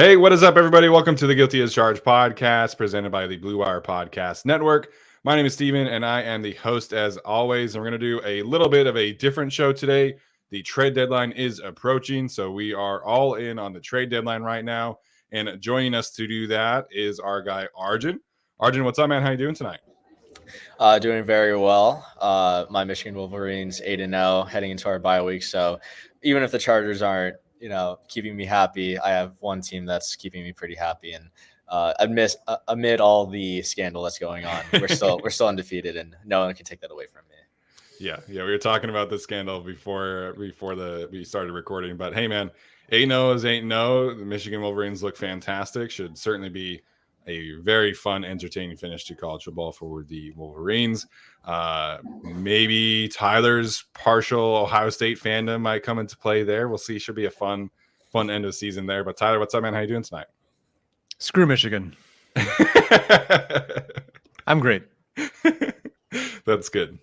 Hey, what is up, everybody? Welcome to the Guilty as Charged podcast presented by the Blue Wire Podcast Network. My name is Steven, and I am the host as always. And we're going to do a little bit of a different show today. The trade deadline is approaching, so we are all in on the trade deadline right now. And joining us to do that is our guy, Arjun. Arjun, what's up, man? How you doing tonight? Doing very well. My Michigan Wolverines 8-0 heading into our bye week. So even if the Chargers aren't, keeping me happy, I have one team that's keeping me pretty happy. And amid all the scandal that's going on, we're still undefeated, and no one can take that away from me. Yeah, we were talking about the scandal before we started recording. But hey, man, 8-0 is 8-0. The Michigan Wolverines look fantastic. Should certainly be a very fun, entertaining finish to college football for the Wolverines. Maybe Tyler's partial Ohio State fandom might come into play there. We'll see. Should be a fun end of the season there. But Tyler, what's up, man? How you doing tonight? Screw Michigan. I'm great. That's good.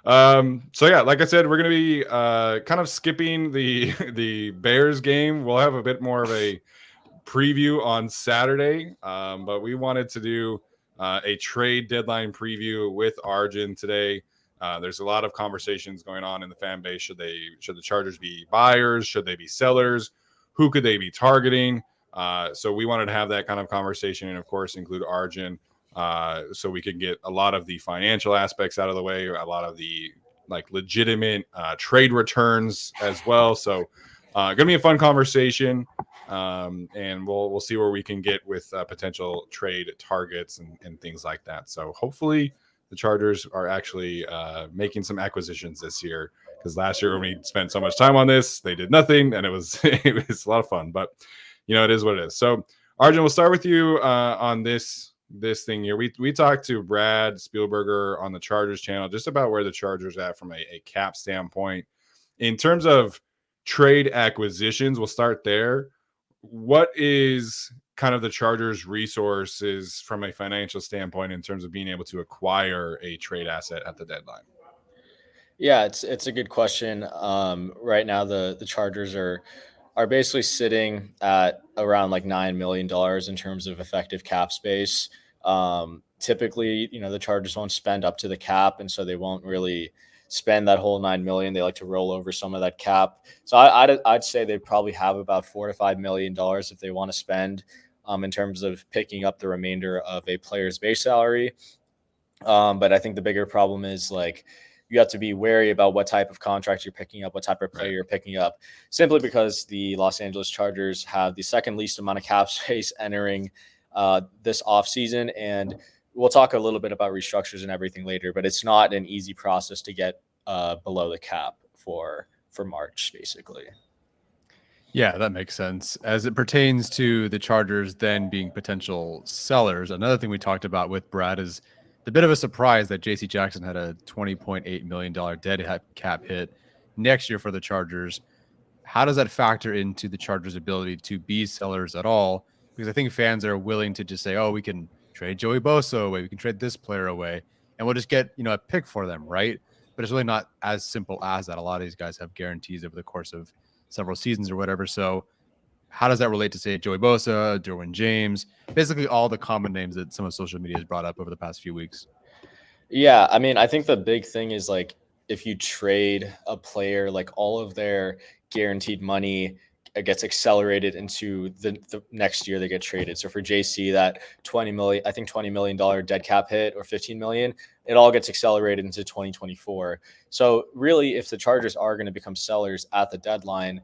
So yeah, like I said, we're gonna be kind of skipping the Bears game. We'll have a bit more of a preview on Saturday, but we wanted to do a trade deadline preview with Arjun today. There's a lot of conversations going on in the fan base. Should the Chargers be buyers? Should they be sellers? Who could they be targeting? So we wanted to have that kind of conversation, and of course include Arjun, so we can get a lot of the financial aspects out of the way, a lot of the legitimate trade returns as well. So gonna be a fun conversation, and we'll see where we can get with potential trade targets and things like that. So hopefully the Chargers are actually making some acquisitions this year, because last year when we spent so much time on this, they did nothing, and it was a lot of fun. But it is what it is. So Arjun, we'll start with you on this thing here. We talked to Brad Spielberger on the Chargers channel just about where the Chargers are at from a cap standpoint. In terms of trade acquisitions, we'll start there. What is kind of the Chargers' resources from a financial standpoint in terms of being able to acquire a trade asset at the deadline? Yeah, it's a good question. Right now the Chargers are basically sitting at around like $9 million in terms of effective cap space. Typically, the Chargers won't spend up to the cap, and so they won't really spend that whole $9 million. They like to roll over some of that cap. So I'd say they probably have about $4 to $5 million if they want to spend in terms of picking up the remainder of a player's base salary. But I think the bigger problem is you have to be wary about what type of contract you're picking up, what type of player you're picking up, simply because the Los Angeles Chargers have the second least amount of cap space entering this offseason. And we'll talk a little bit about restructures and everything later, but it's not an easy process to get below the cap for March, basically. Yeah, that makes sense. As it pertains to the Chargers then being potential sellers, another thing we talked about with Brad is the bit of a surprise that J.C. Jackson had a $20.8 million dead cap hit next year for the Chargers. How does that factor into the Chargers' ability to be sellers at all? Because I think fans are willing to just say, oh, we can trade Joey Bosa away, we can trade this player away, and we'll just get a pick for them, right? But it's really not as simple as that. A lot of these guys have guarantees over the course of several seasons or whatever. So how does that relate to, say, Joey Bosa, Derwin James, basically all the common names that some of social media has brought up over the past few weeks? Yeah, I mean, I think the big thing is if you trade a player, all of their guaranteed money gets accelerated into the next year they get traded. So for JC, that $20 million dead cap hit, or $15 million, it all gets accelerated into 2024. So really, if the Chargers are going to become sellers at the deadline,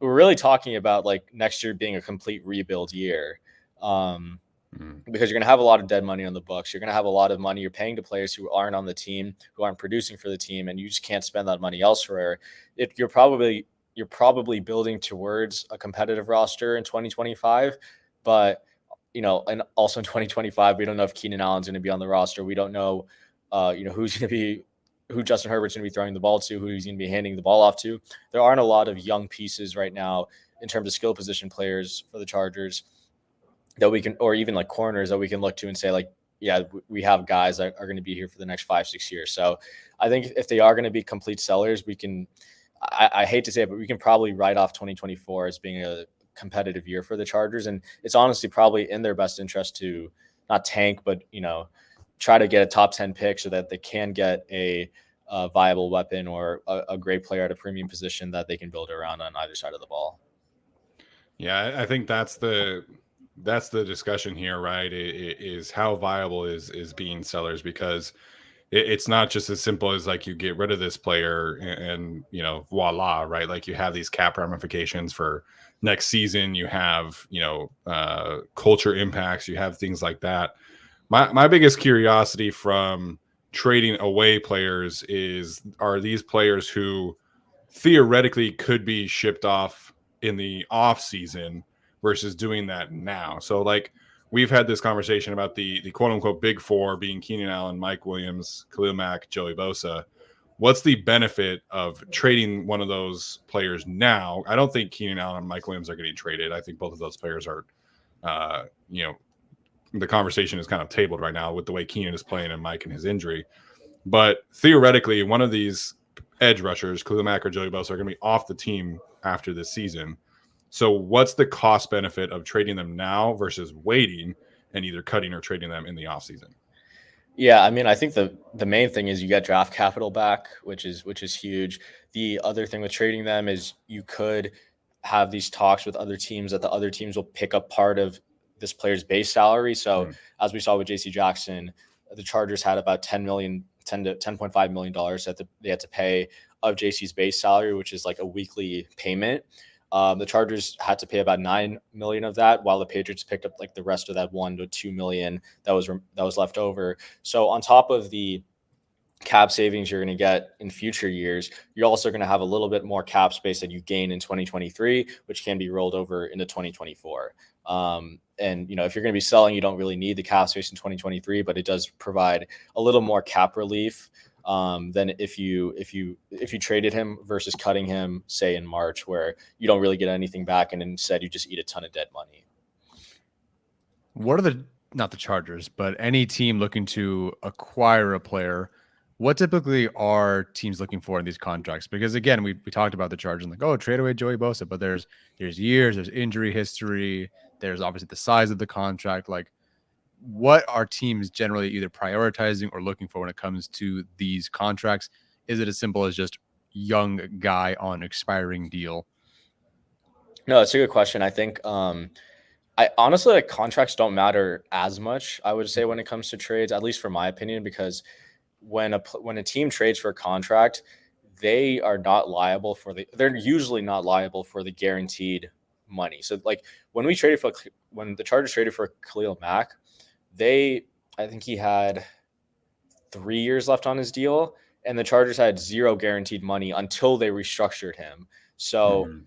we're really talking about next year being a complete rebuild year. Because you're going to have a lot of dead money on the books. You're going to have a lot of money you're paying to players who aren't on the team, who aren't producing for the team, and you just can't spend that money elsewhere. You're probably building towards a competitive roster in 2025, but and also in 2025, we don't know if Keenan Allen's going to be on the roster. We don't know, who Justin Herbert's going to be throwing the ball to, who he's going to be handing the ball off to. There aren't a lot of young pieces right now in terms of skill position players for the Chargers that we can, or even corners that we can look to and say yeah, we have guys that are going to be here for the next 5-6 years. So I think if they are going to be complete sellers, we can, I hate to say it, but we can probably write off 2024 as being a competitive year for the Chargers, and it's honestly probably in their best interest to not tank, but try to get a top 10 pick so that they can get a viable weapon or a great player at a premium position that they can build around on either side of the ball. Yeah, I think that's the discussion here, right? Is how viable is being sellers, because it's not just as simple as like you get rid of this player and voila, right? Like you have these cap ramifications for next season, you have culture impacts, you have things like that. My biggest curiosity from trading away players are these players who theoretically could be shipped off in the off season versus doing that now. So like we've had this conversation about the quote unquote big four being Keenan Allen, Mike Williams, Khalil Mack, Joey Bosa. What's the benefit of trading one of those players now? I don't think Keenan Allen and Mike Williams are getting traded. I think both of those players are, the conversation is kind of tabled right now with the way Keenan is playing and Mike and his injury. But theoretically, one of these edge rushers, Khalil Mack or Joey Bosa, are going to be off the team after this season. So what's the cost benefit of trading them now versus waiting and either cutting or trading them in the offseason? Yeah, I mean, I think the main thing is you get draft capital back, which is huge. The other thing with trading them is you could have these talks with other teams that the other teams will pick up part of this player's base salary. So as we saw with JC Jackson, the Chargers had about $10 to $10.5 million that they had to pay of JC's base salary, which is like a weekly payment. The Chargers had to pay about $9 million of that, while the Patriots picked up like the rest of that $1 to $2 million that was left over. So on top of the cap savings you're going to get in future years, you're also going to have a little bit more cap space that you gain in 2023, which can be rolled over into 2024. And if you're going to be selling, you don't really need the cap space in 2023, but it does provide a little more cap relief than if you traded him versus cutting him, say in March, where you don't really get anything back, and instead you just eat a ton of dead money. What are not the Chargers, but any team looking to acquire a player, what typically are teams looking for in these contracts? Because again, we talked about the Chargers and like, oh, trade away Joey Bosa, but there's years, there's injury history, there's obviously the size of the contract. Like, what are teams generally either prioritizing or looking for when it comes to these contracts? Is it as simple as just young guy on expiring deal? No, it's a good question. I think I honestly, like, contracts don't matter as much, I would say, when it comes to trades, at least from my opinion, because when a team trades for a contract, they are not liable for they're usually not liable for the guaranteed money. So like when the Chargers traded for Khalil Mack, I think he had 3 years left on his deal, and the Chargers had zero guaranteed money until they restructured him. So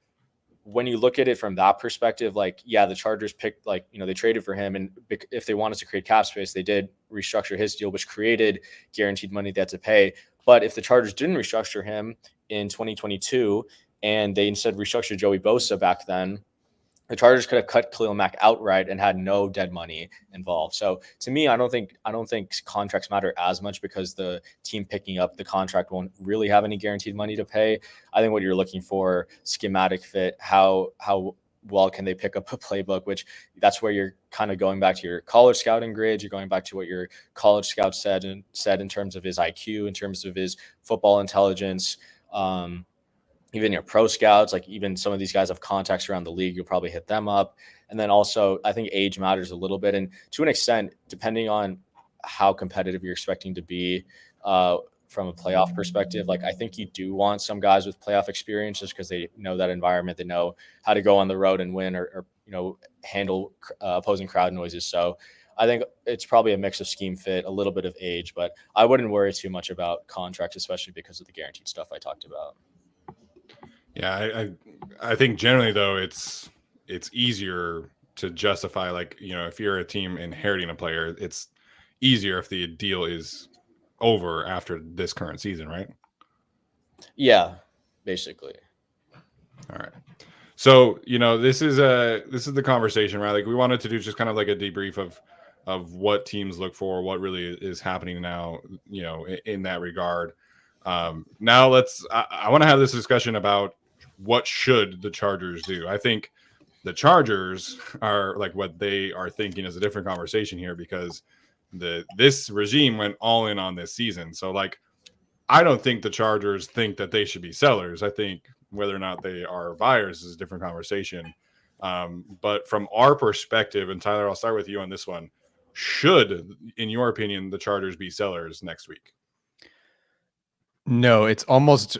when you look at it from that perspective, like, yeah, the Chargers picked, like, they traded for him, and if they wanted to create cap space, they did restructure his deal, which created guaranteed money they had to pay. But if the Chargers didn't restructure him in 2022 and they instead restructured Joey Bosa back then, the Chargers could have cut Khalil Mack outright and had no dead money involved. So to me, I don't think contracts matter as much, because the team picking up the contract won't really have any guaranteed money to pay. I think what you're looking for, schematic fit, how well can they pick up a playbook, which that's where you're kind of going back to your college scouting grades. You're going back to what your college scout said in terms of his IQ, in terms of his football intelligence. Even your pro scouts, like even some of these guys have contacts around the league, you'll probably hit them up. And then also, I think age matters a little bit. And to an extent, depending on how competitive you're expecting to be from a playoff perspective, like I think you do want some guys with playoff experience, just because they know that environment, they know how to go on the road and win or handle opposing crowd noises. So I think it's probably a mix of scheme fit, a little bit of age, but I wouldn't worry too much about contracts, especially because of the guaranteed stuff I talked about. Yeah, I think generally though it's easier to justify, like, if you're a team inheriting a player, it's easier if the deal is over after this current season, right? Yeah, basically. All right. So, this is the conversation, right? Like we wanted to do just kind of like a debrief of what teams look for, what really is happening now, in that regard. Now I want to have this discussion about what should the Chargers do. I think The Chargers are like what they are thinking is a different conversation here because this regime went all in on this season. So like, I don't think the Chargers think that they should be sellers. I think whether or not they are buyers is a different conversation. But from our perspective, and Tyler, I'll start with you on this one. Should, in your opinion, the Chargers be sellers next week? No, it's almost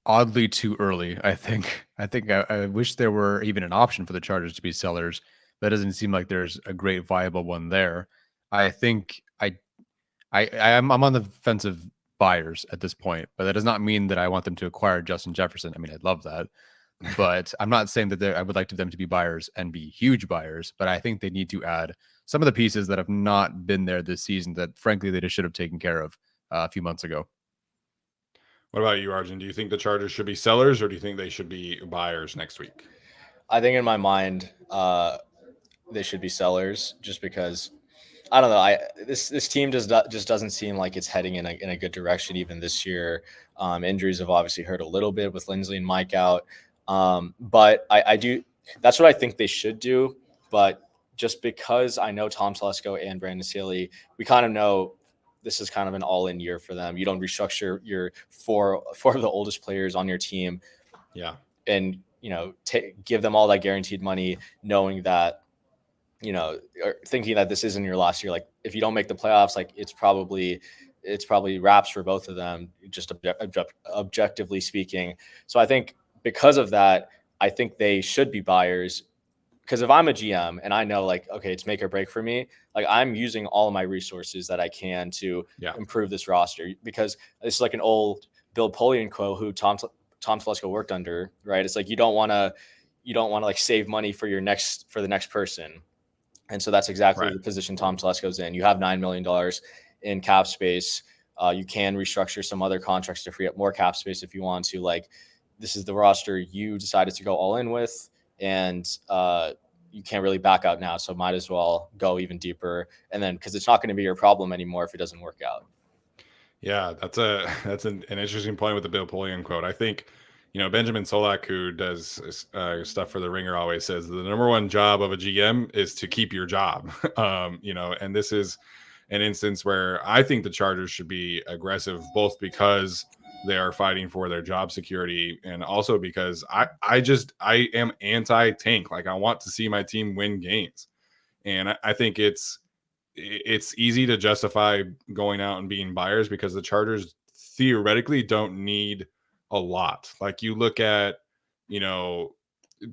oddly too early. I wish there were even an option for the Chargers to be sellers. That doesn't seem like there's a great viable one there. I think I'm on the fence of buyers at this point, but that does not mean that I want them to acquire Justin Jefferson. I mean, I'd love that, but I'm not saying that I would like them to be buyers and be huge buyers. But I think they need to add some of the pieces that have not been there this season that, frankly, they just should have taken care of a few months ago. What about you, Arjun? Do you think the Chargers should be sellers, or do you think they should be buyers next week? I think in my mind, they should be sellers just because I don't know. This team just doesn't seem like it's heading in a good direction even this year. Injuries have obviously hurt a little bit with Lindsley and Mike out, but I do. That's what I think they should do. But just because I know Tom Telesco and Brandon Staley, we kind of know this is kind of an all-in year for them. You don't restructure your four of the oldest players on your team, and give them all that guaranteed money, knowing that or thinking that this isn't your last year. Like if you don't make the playoffs, like it's probably wraps for both of them, just objectively speaking. So I think because of that, I think they should be buyers. Because if I'm a GM and I know like, okay, it's make or break for me, like I'm using all of my resources that I can to improve this roster, because this is like an old Bill Polian quote who Tom Telesco worked under, right? It's like you don't want to like save money for the next person. And so that's exactly the position Tom Telesco's in. You have $9 million in cap space. You can restructure some other contracts to free up more cap space if you want to. Like, this is the roster you decided to go all in with, and you can't really back out now. So might as well go even deeper. And then because it's not going to be your problem anymore if it doesn't work out. Yeah, that's an interesting point with the Bill Polian quote. I think, Benjamin Solak, who does stuff for The Ringer, always says the number one job of a GM is to keep your job. And this is an instance where I think the Chargers should be aggressive, both because they are fighting for their job security and also because I am anti-tank. Like I want to see my team win games. And I think it's easy to justify going out and being buyers because the Chargers theoretically don't need a lot. Like you look at,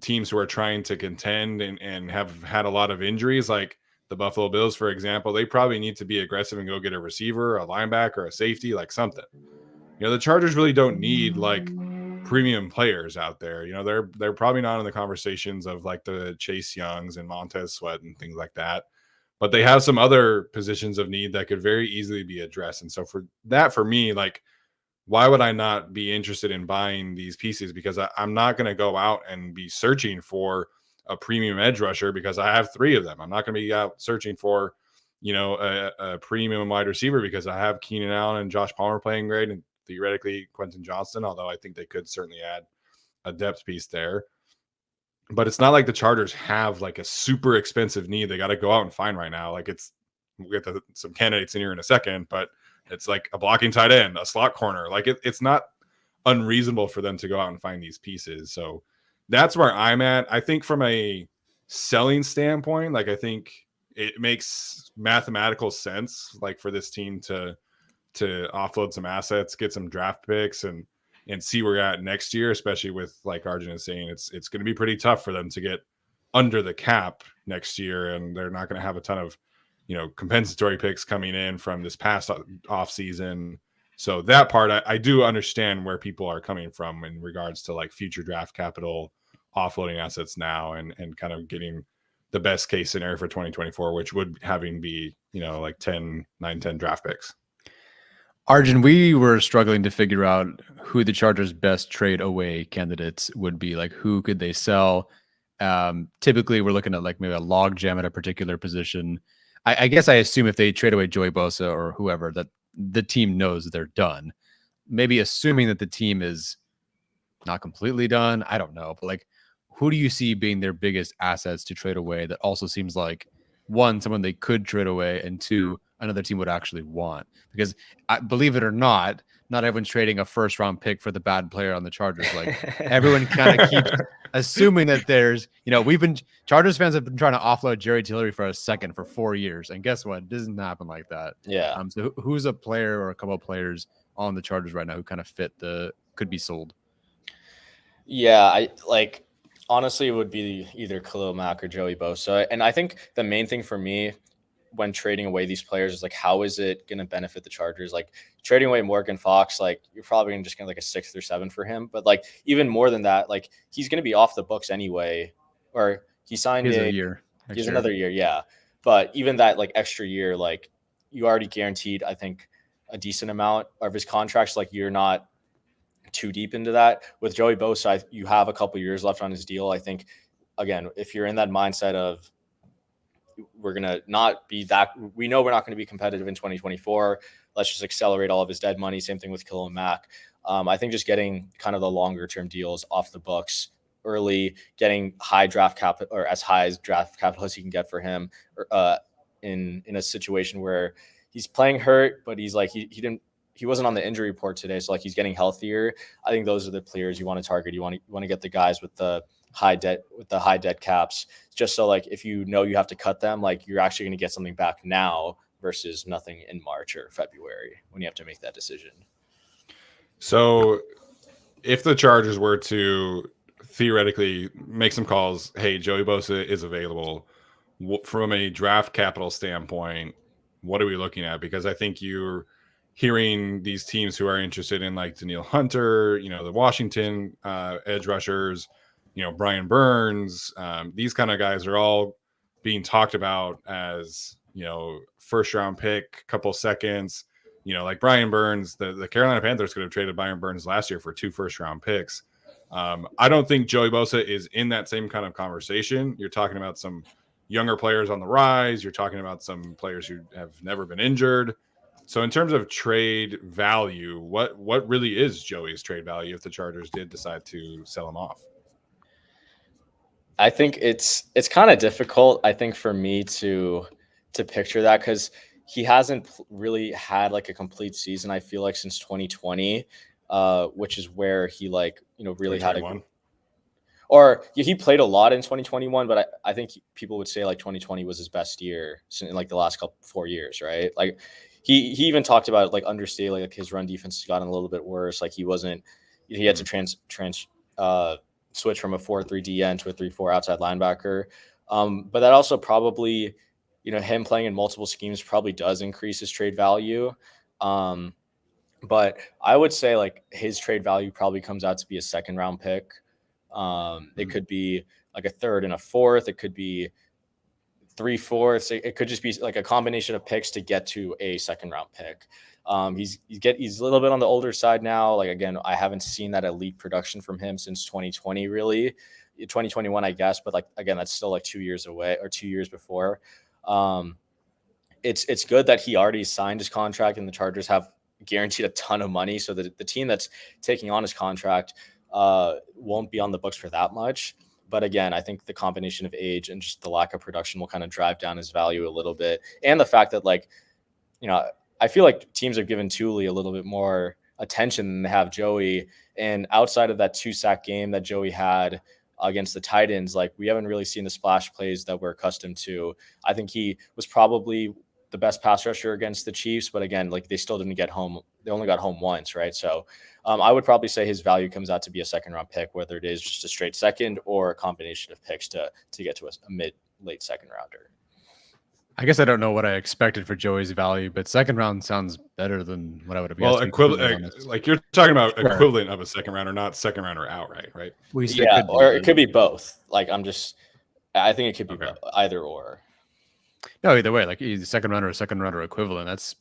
teams who are trying to contend and have had a lot of injuries, like the Buffalo Bills, for example, they probably need to be aggressive and go get a receiver, a linebacker, a safety, like something. The Chargers really don't need like premium players out there. They're probably not in the conversations of like the Chase Youngs and Montez Sweat and things like that. But they have some other positions of need that could very easily be addressed. And so for me, like, why would I not be interested in buying these pieces? Because I'm not going to go out and be searching for a premium edge rusher because I have 3 of them. I'm not going to be out searching for, a premium wide receiver because I have Keenan Allen and Josh Palmer playing great and theoretically Quentin Johnston, although I think they could certainly add a depth piece there. But it's not like the Chargers have like a super expensive need they got to go out and find right now. Like we'll get to some candidates in here in a second, but it's like a blocking tight end, a slot corner. Like it's not unreasonable for them to go out and find these pieces. So that's where I'm at. I think from a selling standpoint, like I think it makes mathematical sense, like for this team to offload some assets, get some draft picks and see where we're at next year, especially with, like Arjun is saying, it's going to be pretty tough for them to get under the cap next year. And they're not going to have a ton of, compensatory picks coming in from this past off season. So that part, I do understand where people are coming from in regards to like future draft capital, offloading assets now and kind of getting the best case scenario for 2024, which would be, like 10 draft picks. Arjun, we were struggling to figure out who the Chargers' best trade away candidates would be. Like, who could they sell? Typically, we're looking at like maybe a log jam at a particular position. I guess I assume if they trade away Joey Bosa or whoever, that the team knows they're done. Maybe assuming that the team is not completely done. I don't know. But like, who do you see being their biggest assets to trade away that also seems like, one, someone they could trade away, and two, another team would actually want? Because believe it or not everyone's trading a first round pick for the bad player on the Chargers. Like everyone kind of keeps assuming that there's, Chargers fans have been trying to offload Jerry Tillery for a second for 4 years. And guess what? It doesn't happen like that. Yeah. So who's a player or a couple of players on the Chargers right now who kind of could be sold? Yeah. Honestly, it would be either Khalil Mack or Joey Bosa. And I think the main thing for me when trading away these players is like, how is it going to benefit the Chargers? Like trading away Morgan Fox, like you're probably going to just get like a 6th or 7th for him. But like even more than that, like he's going to be off the books anyway, or he signed a year. He's another year. Yeah. But even that like extra year, like you already guaranteed, I think, a decent amount of his contracts. Like you're not too deep into that. With Joey Bosa, you have a couple years left on his deal. I think, again, if you're in that mindset of we're going to not be that, we know we're not going to be competitive in 2024. Let's just accelerate all of his dead money. Same thing with Khalil Mack. I think just getting kind of the longer term deals off the books early, getting high draft capital or as high as draft capital as you can get for him in a situation where he's playing hurt, but he's like, he wasn't on the injury report today. So like he's getting healthier. I think those are the players you want to target. You want to get the guys with the high debt caps, just so like if you have to cut them, like you're actually going to get something back now versus nothing in March or February when you have to make that decision. So if the Chargers were to theoretically make some calls, hey, Joey Bosa is available, from a draft capital standpoint, what are we looking at? Because I think you're hearing these teams who are interested in like Danielle Hunter, the Washington edge rushers, Brian Burns, these kind of guys are all being talked about as, first round pick, couple seconds, like Brian Burns, the Carolina Panthers could have traded Brian Burns last year for 2 first round picks. I don't think Joey Bosa is in that same kind of conversation. You're talking about some younger players on the rise. You're talking about some players who have never been injured. So in terms of trade value, what really is Joey's trade value if the Chargers did decide to sell him off? I think it's kind of difficult, I think, for me to picture that because he hasn't really had like a complete season, I feel like, since 2020, which is where he really had he played a lot in 2021, but I think people would say like 2020 was his best year in like the last 4 years, right? Like he even talked about like understated, like his run defense has gotten a little bit worse. Like he had to switch from a 4-3 DN to a 3-4 outside linebacker. But that also probably, him playing in multiple schemes probably does increase his trade value. But I would say like his trade value probably comes out to be a 2nd round pick. It could be like a 3rd and a 4th. It could be 3/4. It could just be like a combination of picks to get to a 2nd round pick. He's a little bit on the older side now. Like, again, I haven't seen that elite production from him since 2020, really. 2021, I guess, but like, again, that's still like 2 years away or 2 years before. It's good that he already signed his contract and the Chargers have guaranteed a ton of money so that the team that's taking on his contract won't be on the books for that much. But again, I think the combination of age and just the lack of production will kind of drive down his value a little bit. And the fact that I feel like teams have given Thule a little bit more attention than they have Joey. And outside of that 2-sack game that Joey had against the Titans, like we haven't really seen the splash plays that we're accustomed to. I think he was probably the best pass rusher against the Chiefs, but again, like they still didn't get home. They only got home once, right? So I would probably say his value comes out to be a 2nd round pick, whether it is just a straight 2nd or a combination of picks to get to a mid-late 2nd rounder. I guess I don't know what I expected for Joey's value, but 2nd round sounds better than what I would have guessed. Well, equivalent, like you're talking about equivalent of a 2nd rounder, not 2nd rounder outright, right? It could be both. Like I think it could be either or. No, either way, like he's a 2nd rounder or 2nd rounder equivalent. That's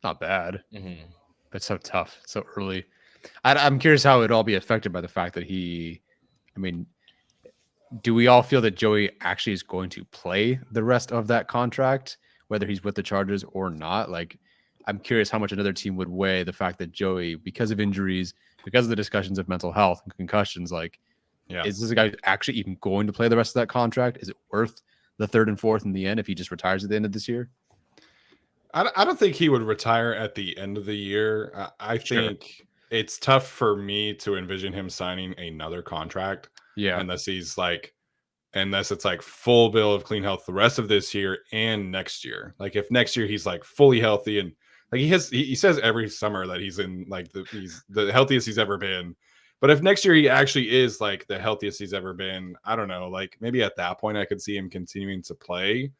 not bad. Mm-hmm. But so tough, so early. I'm curious how it'd all be affected by the fact that do we all feel that Joey actually is going to play the rest of that contract, whether he's with the Chargers or not? Like, I'm curious how much another team would weigh the fact that Joey, because of injuries, because of the discussions of mental health and concussions, like Yeah. Is this a guy actually even going to play the rest of that contract? Is it worth the third and fourth in the end if he just retires at the end of this year? I don't think he would retire at the end of the year. I Sure. think it's tough for me to envision him signing another contract Yeah. unless it's like full bill of clean health the rest of this year and next year. Like if next year he's like fully healthy and like he says every summer that he's in like he's the healthiest he's ever been. But if next year he actually is like the healthiest he's ever been, I don't know, like maybe at that point I could see him continuing to play.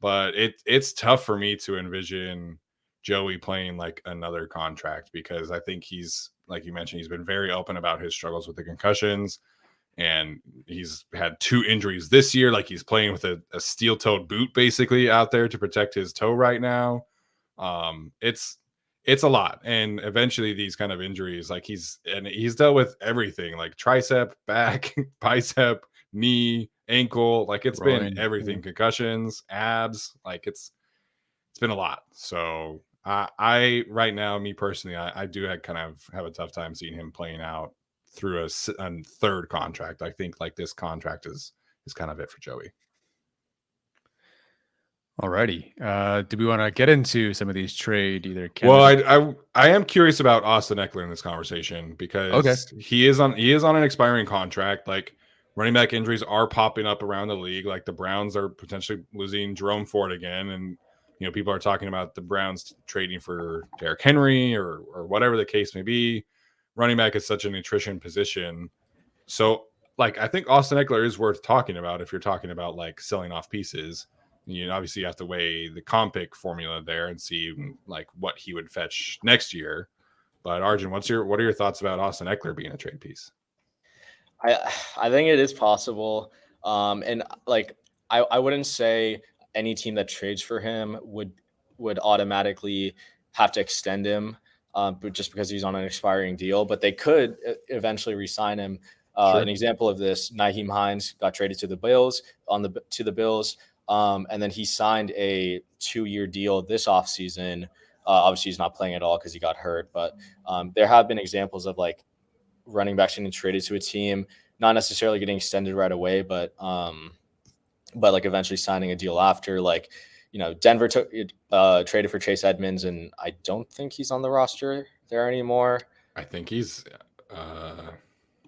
But it's tough for me to envision Joey playing like another contract because I think he's like you mentioned, he's been very open about his struggles with the concussions and he's had 2 injuries this year. Like he's playing with a steel-toed boot basically out there to protect his toe right now. It's a lot, and eventually these kind of injuries, like he's dealt with everything, like tricep, back, bicep, knee, ankle, like it's been Groin, everything, concussions, abs, like it's been a lot. So I right now, me personally, I do kind of have a tough time seeing him playing out through a third contract. I think like this contract is kind of it for Joey. Alrighty. Do we want to get into some of these trade either? Well, I am curious about Austin Eckler in this conversation because he is on an expiring contract. Like running back injuries are popping up around the league. Like the Browns are potentially losing Jerome Ford again, and people are talking about the Browns trading for Derrick Henry or whatever the case may be. Running back is such an attrition position, so like I think Austin Eckler is worth talking about if you're talking about like selling off pieces. Obviously you have to weigh the comp pick formula there and see like what he would fetch next year. But Arjun, what are your thoughts about Austin Eckler being a trade piece? I think it is possible. And like I wouldn't say any team that trades for him would automatically have to extend him, but just because he's on an expiring deal. But they could eventually re-sign him. Sure. An example of this: Nyheim Hines got traded to the Bills to the Bills, and then he signed a 2-year deal this offseason. Obviously, he's not playing at all because he got hurt. But there have been examples of like running backs getting traded to a team, not necessarily getting extended right away, but like eventually signing a deal after. Like, Denver traded for Chase Edmonds, and I don't think he's on the roster there anymore. I think he's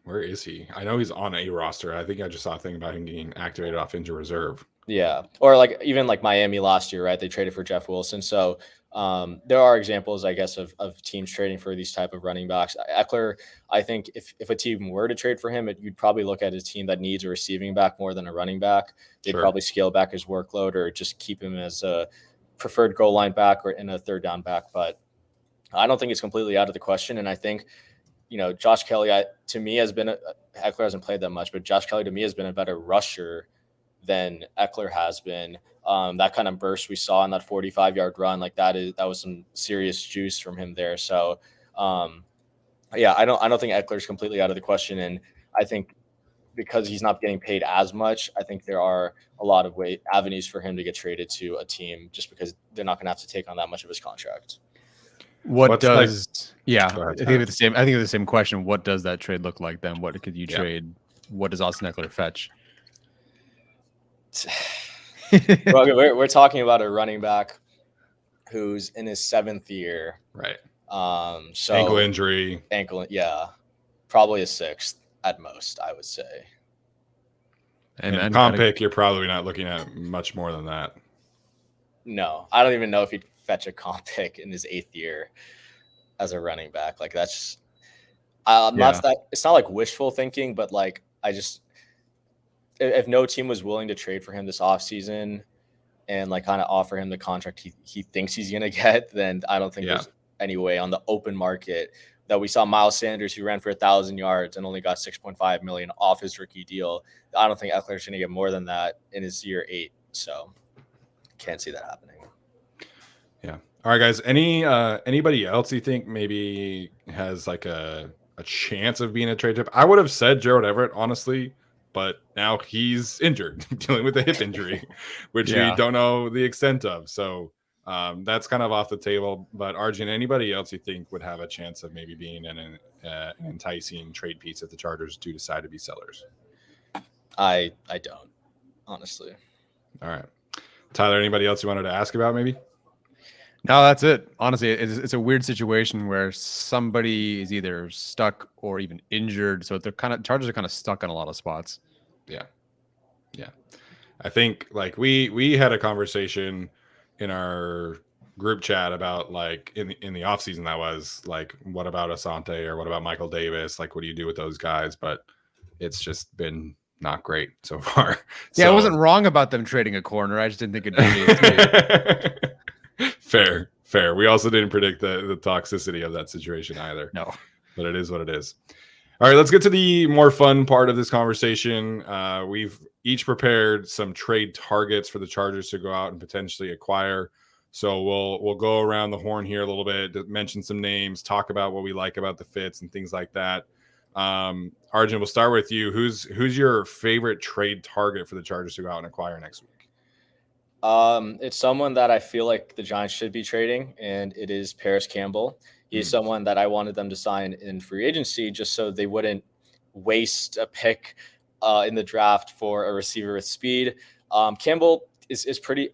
where is he? I know he's on a roster. I think I just saw a thing about him getting activated off injured reserve. Yeah. Or like even like Miami last year, right? They traded for Jeff Wilson. So there are examples, I guess, of teams trading for these type of running backs. Eckler, I think if a team were to trade for him, you'd probably look at a team that needs a receiving back more than a running back. They'd probably scale back his workload or just keep him as a preferred goal line back or in a third down back. But I don't think it's completely out of the question. And I think, Josh Kelly, to me, has been Eckler hasn't played that much, but Josh Kelly to me has been a better rusher than Eckler has been. That kind of burst we saw in that 45-yard run, like that was some serious juice from him there. So, yeah, I don't think Eckler's completely out of the question, and I think because he's not getting paid as much, I think there are a lot of avenues for him to get traded to a team just because they're not going to have to take on that much of his contract. I think it's the same question. What does that trade look like then? What could you trade? What does Austin Eckler fetch? We're talking about a running back who's in his 7th year, right? So ankle injury, probably a 6th at most, I would say. And comp pick, you're probably not looking at much more than that. No, I don't even know if he'd fetch a comp pick in his 8th year as a running back. Like that's, it's not like wishful thinking, but like if no team was willing to trade for him this offseason and like kind of offer him the contract he thinks he's going to get, then I don't think there's any way on the open market that we saw Miles Sanders, who ran for 1,000 yards and only got $6.5 million off his rookie deal. I don't think Eckler's going to get more than that in his year 8. So can't see that happening. Yeah. All right, guys. Anybody else you think maybe has like a chance of being a trade tip? I would have said Gerald Everett, honestly, but now he's injured, dealing with a hip injury, which we don't know the extent of. So that's kind of off the table. But Arjun, anybody else you think would have a chance of maybe being an enticing trade piece if the Chargers do decide to be sellers? I don't, honestly. All right, Tyler, anybody else you wanted to ask about maybe? No, that's it. Honestly, it's a weird situation where somebody is either stuck or even injured. So Chargers are kind of stuck on a lot of spots. Yeah. I think like we had a conversation in our group chat about like in the off season that was like, what about Asante or what about Michael Davis? Like, what do you do with those guys? But it's just been not great so far. Yeah, so, I wasn't wrong about them trading a corner. I just didn't think it'd be Fair. We also didn't predict the toxicity of that situation either. No, but it is what it is. All right, let's get to the more fun part of this conversation. We've each prepared some trade targets for the Chargers to go out and potentially acquire. So we'll go around the horn here a little bit, mention some names, talk about what we like about the fits and things like that. Arjun, we'll start with you. Who's your favorite trade target for the Chargers to go out and acquire next week? It's someone that I feel like the Giants should be trading, and it is Paris Campbell. He's someone that I wanted them to sign in free agency just so they wouldn't waste a pick in the draft for a receiver with speed. Campbell is pretty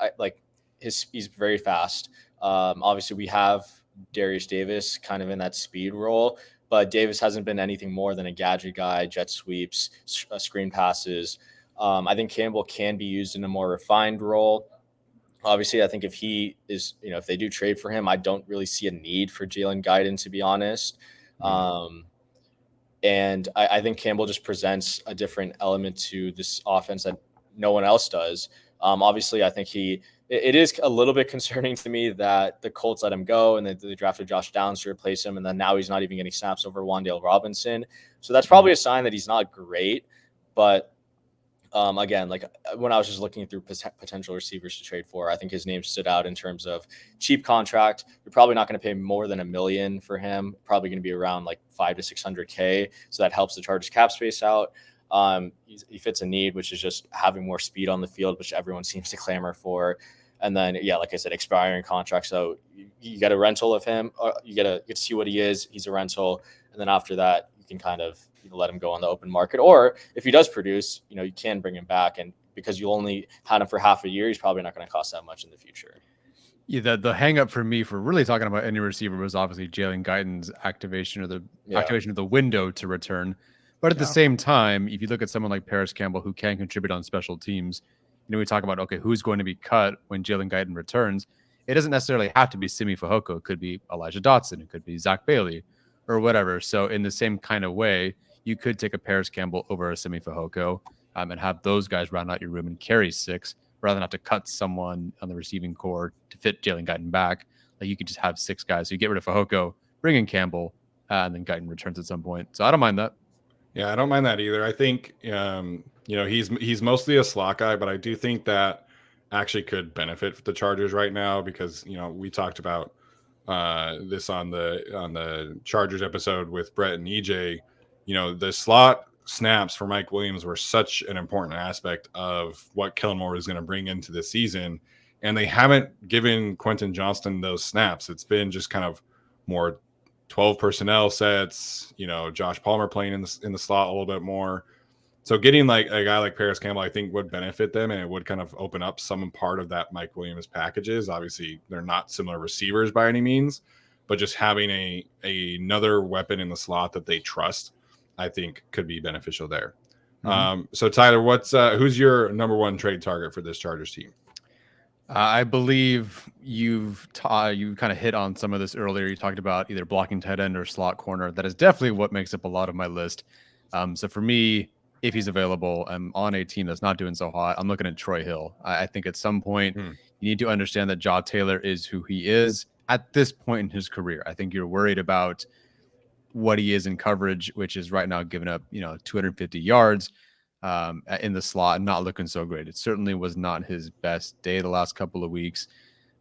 he's very fast. Obviously, we have Darius Davis kind of in that speed role, but Davis hasn't been anything more than a gadget guy, jet sweeps, screen passes. I think Campbell can be used in a more refined role. Obviously, I think if he is, if they do trade for him, I don't really see a need for Jalen Guyton, to be honest. And I think Campbell just presents a different element to this offense that no one else does. Obviously, I think it is a little bit concerning to me that the Colts let him go and they drafted Josh Downs to replace him. And then now he's not even getting snaps over Wan'Dale Robinson. So that's probably a sign that he's not great. But again, like when I was just looking through potential receivers to trade for, I think his name stood out in terms of cheap contract. You're probably not going to pay more than $1 million for him. Probably going to be around like $500 to $600K. So that helps the Chargers cap space out. He fits a need, which is just having more speed on the field, which everyone seems to clamor for. And then, yeah, like I said, expiring contract. So you get a rental of him. You get to see what he is. He's a rental. And then after that, you can kind of let him go on the open market. Or if he does produce, you can bring him back. And because you only had him for half a year, he's probably not going to cost that much in the future. Yeah, the hang up for me for really talking about any receiver was obviously Jalen Guyton's activation of the window to return. But at the same time, if you look at someone like Paris Campbell, who can contribute on special teams, we talk about, okay, who's going to be cut when Jalen Guyton returns? It doesn't necessarily have to be Simi Fehoko. It could be Elijah Dotson. It could be Zach Bailey or whatever. So in the same kind of way, you could take a Paris Campbell over a Simi Fehoko and have those guys round out your room and carry 6 rather than have to cut someone on the receiving core to fit Jalen Guyton back. Like you could just have 6 guys. So you get rid of Fehoko, bring in Campbell, and then Guyton returns at some point. So I don't mind that. Yeah, I don't mind that either. I think, he's mostly a slot guy, but I do think that actually could benefit the Chargers right now because, we talked about this on the Chargers episode with Brett and EJ. The slot snaps for Mike Williams were such an important aspect of what Kellen Moore was going to bring into the season. And they haven't given Quentin Johnston those snaps. It's been just kind of more 12 personnel sets, Josh Palmer playing in the slot a little bit more. So getting like a guy like Paris Campbell, I think would benefit them. And it would kind of open up some part of that Mike Williams packages. Obviously they're not similar receivers by any means, but just having another weapon in the slot that they trust, I think could be beneficial there. So Tyler, who's your number one trade target for this Chargers team? I believe you kind of hit on some of this earlier. You talked about either blocking tight end or slot corner. That is definitely what makes up a lot of my list. So for me, if he's available, I'm on a team that's not doing so hot. I'm looking at Troy Hill. I think at some point you need to understand that Jaw Taylor is who he is at this point in his career. I think you're worried about what he is in coverage, which is right now giving up, 250 yards in the slot and not looking so great. It certainly was not his best day the last couple of weeks.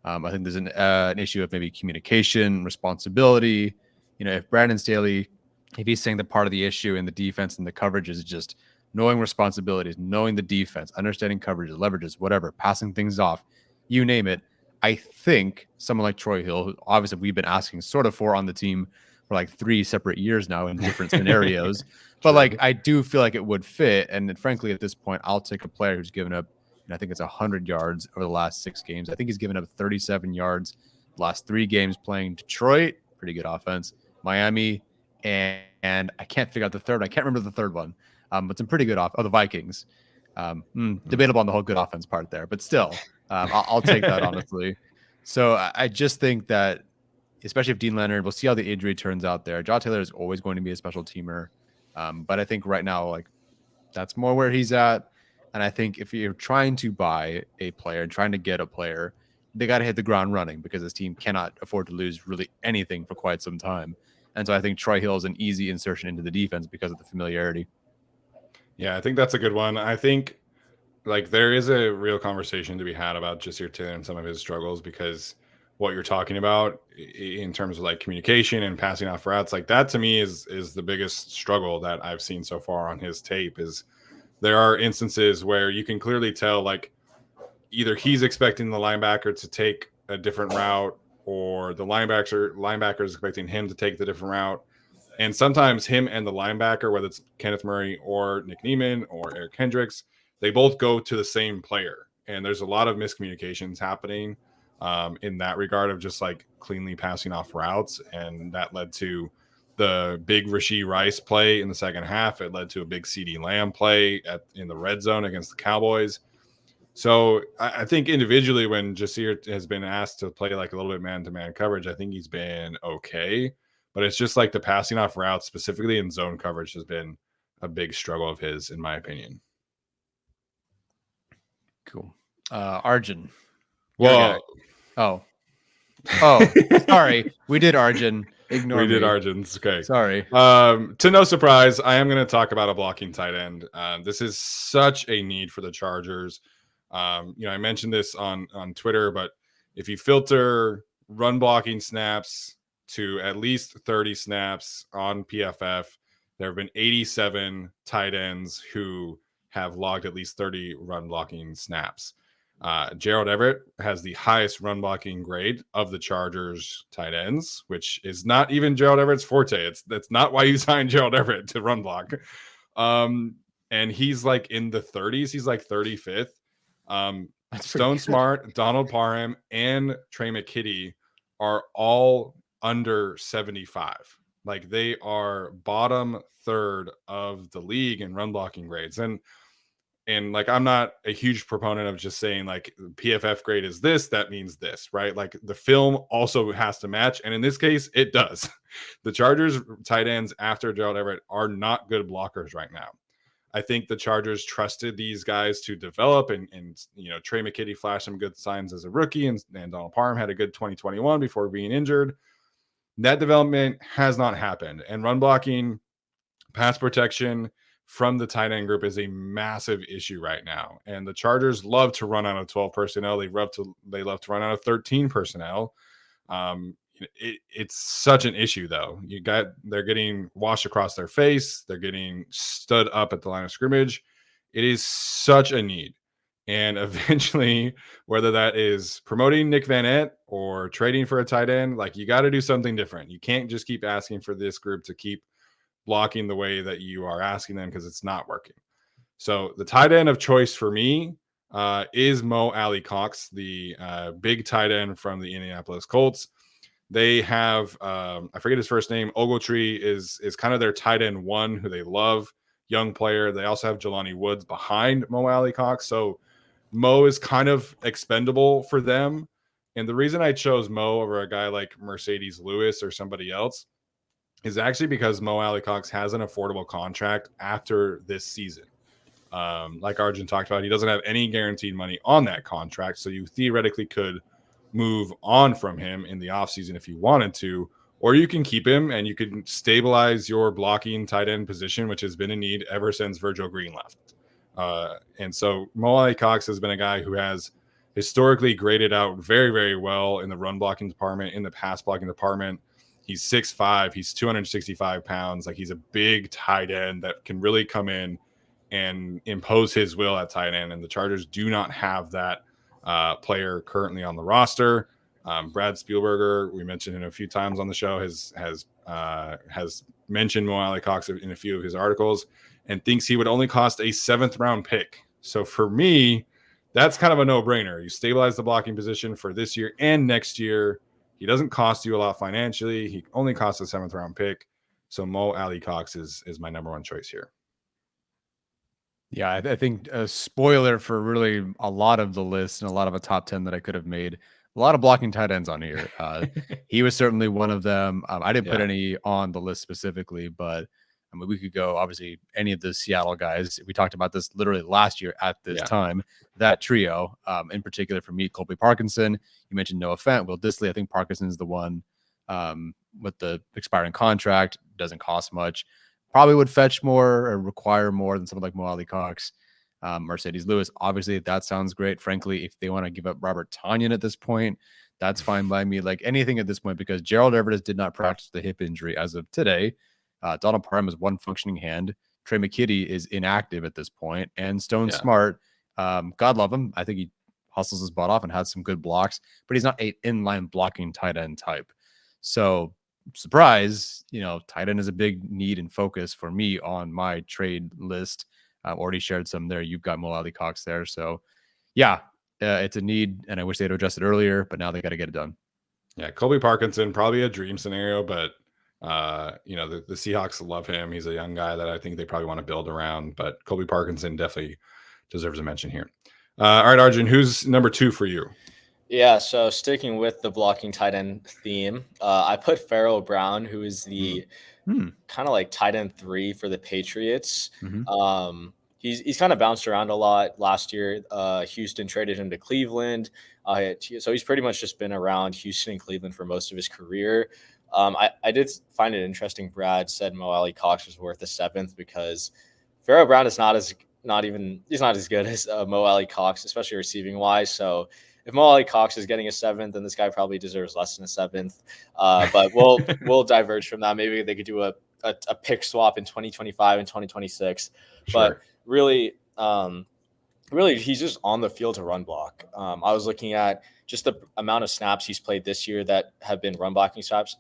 I think there's an issue of maybe communication, responsibility. If Brandon Staley, if he's saying that part of the issue in the defense and the coverage is just knowing responsibilities, knowing the defense, understanding coverages, leverages, whatever, passing things off, you name it. I think someone like Troy Hill, who obviously we've been asking sort of for on the team for like 3 separate years now in different scenarios, but like I do feel like it would fit. And then, frankly, at this point, I'll take a player who's given up, and I think it's 100 yards over the last 6 games. I think he's given up 37 yards the last 3 games playing Detroit, pretty good offense, Miami, and I can't figure out the third. I can't remember the third one, but some pretty good the Vikings. Debatable on the whole good offense part there, but still, I'll take that honestly. So I just think that, especially if Dean Leonard, we'll see how the injury turns out there. Jaw Taylor is always going to be a special teamer, but I think right now, like, that's more where he's at. And I think if you're trying to buy a player and trying to get a player, they got to hit the ground running because this team cannot afford to lose really anything for quite some time. And so I think Troy Hill is an easy insertion into the defense because of the familiarity. Yeah, I think that's a good one. I think like there is a real conversation to be had about Jasir Taylor and some of his struggles, because what you're talking about in terms of like communication and passing off routes, like that to me is the biggest struggle that I've seen so far on his tape. Is there are instances where you can clearly tell like either he's expecting the linebacker to take a different route, or the linebacker is expecting him to take the different route. And sometimes him and the linebacker, whether it's Kenneth Murray or Nick Neiman or Eric Hendricks, they both go to the same player. And there's a lot of miscommunications happening in that regard of just like cleanly passing off routes. And that led to the big Rashee Rice play in the second half. It led to a big CeeDee Lamb play in the red zone against the Cowboys. So I think individually, when Jasir has been asked to play like a little bit man-to-man coverage, I think he's been okay. But it's just like the passing off routes, specifically in zone coverage, has been a big struggle of his, in my opinion. Cool. Arjun. Well, sorry. We did Arjun. Ignore me. We did Arjun's. Okay. Sorry. To no surprise, I am going to talk about a blocking tight end. This is such a need for the Chargers. I mentioned this on Twitter, but if you filter run blocking snaps to at least 30 snaps on PFF, there have been 87 tight ends who have logged at least 30 run blocking snaps. Gerald Everett has the highest run blocking grade of the Chargers tight ends, which is not even Gerald Everett's forte. That's not why you signed Gerald Everett to run block. And he's like in the 30s. He's like 35th. Stone Smart, Donald Parham, and Trey McKitty are all under 75. Like they are bottom third of the league in run blocking grades. And like, I'm not a huge proponent of just saying like PFF grade is this, that means this, right? Like the film also has to match. And in this case, it does. The Chargers tight ends after Gerald Everett are not good blockers right now. I think the Chargers trusted these guys to develop, and Trey McKitty flashed some good signs as a rookie, and Donald Parham had a good 2021 before being injured. That development has not happened. And run blocking, pass protection from the tight end group is a massive issue right now. And the Chargers love to run out of 12 personnel. They love to run out of 13 personnel. It's such an issue, though. They're getting washed across their face. They're getting stood up at the line of scrimmage. It is such a need. And eventually, whether that is promoting Nick Van Ent or trading for a tight end, like you got to do something different. You can't just keep asking for this group to keep blocking the way that you are asking them, because it's not working. So the tight end of choice for me is Mo Alley-Cox, the big tight end from the Indianapolis Colts. They have, I forget his first name. Ogletree is kind of their tight end one, who they love, young player. They also have Jelani Woods behind Mo Alley-Cox. So Mo is kind of expendable for them. And the reason I chose Mo over a guy like Mercedes Lewis or somebody else is actually because Mo Alley-Cox has an affordable contract after this season. Like Arjun talked about, he doesn't have any guaranteed money on that contract. So you theoretically could move on from him in the offseason if you wanted to, or you can keep him and you can stabilize your blocking tight end position, which has been a need ever since Virgil Green left. And so Mo Alley-Cox has been a guy who has historically graded out very, very well in the run blocking department, in the pass blocking department. He's 6'5", he's 265 pounds. Like, he's a big tight end that can really come in and impose his will at tight end. And the Chargers do not have that player currently on the roster. Brad Spielberger, we mentioned him a few times on the show, has mentioned Mo Alley Cox in a few of his articles and thinks he would only cost a 7th round pick. So for me, that's kind of a no-brainer. You stabilize the blocking position for this year and next year. He doesn't cost you a lot financially. He only costs a 7th round pick. So Mo Alley Cox is my number one choice here. Yeah, I think a spoiler for really a lot of the list and a lot of a top 10 that I could have made. A lot of blocking tight ends on here. He was certainly one of them. I didn't put any on the list specifically, but I mean, we could go obviously any of the Seattle guys. We talked about this literally last year at this time. That trio, in particular for me, Colby Parkinson. You mentioned Noah Fant, Will Dissly. I think Parkinson is the one with the expiring contract. Doesn't cost much. Probably would fetch more or require more than someone like Mo Alley Cox. Mercedes Lewis, obviously that sounds great. Frankly, if they want to give up Robert Tonyan at this point, that's fine by me. Like anything at this point, because Gerald Everett did not practice the hip injury as of today. Donald Parham has one functioning hand. Trey McKitty is inactive at this point, and Stone Smart, God love him. I think he hustles his butt off and has some good blocks, but he's not an inline blocking tight end type. So surprise, tight end is a big need and focus for me on my trade list. I've already shared some there. You've got Mo Alley Cox there. So, it's a need, and I wish they'd addressed it earlier, but now they got to get it done. Yeah, Colby Parkinson, probably a dream scenario, but, the Seahawks love him. He's a young guy that I think they probably want to build around, but Colby Parkinson definitely deserves a mention here. All right, Arjun, who's number 2 for you? Yeah, so sticking with the blocking tight end theme, I put Pharaoh Brown, who is the kind of like tight end 3 for the Patriots. He's kind of bounced around a lot last year. Houston traded him to Cleveland. So he's pretty much just been around Houston and Cleveland for most of his career. I did find it interesting. Brad said Mo Alley Cox was worth a 7th because Pharaoh Brown is not as good as Mo Alley Cox, especially receiving wise. So if Mo Alley Cox is getting a 7th, then this guy probably deserves less than a 7th. But we'll diverge from that. Maybe they could do a pick swap in 2025 and 2026. Sure. But really, he's just on the field to run block. I was looking at just the amount of snaps he's played this year that have been run blocking snaps.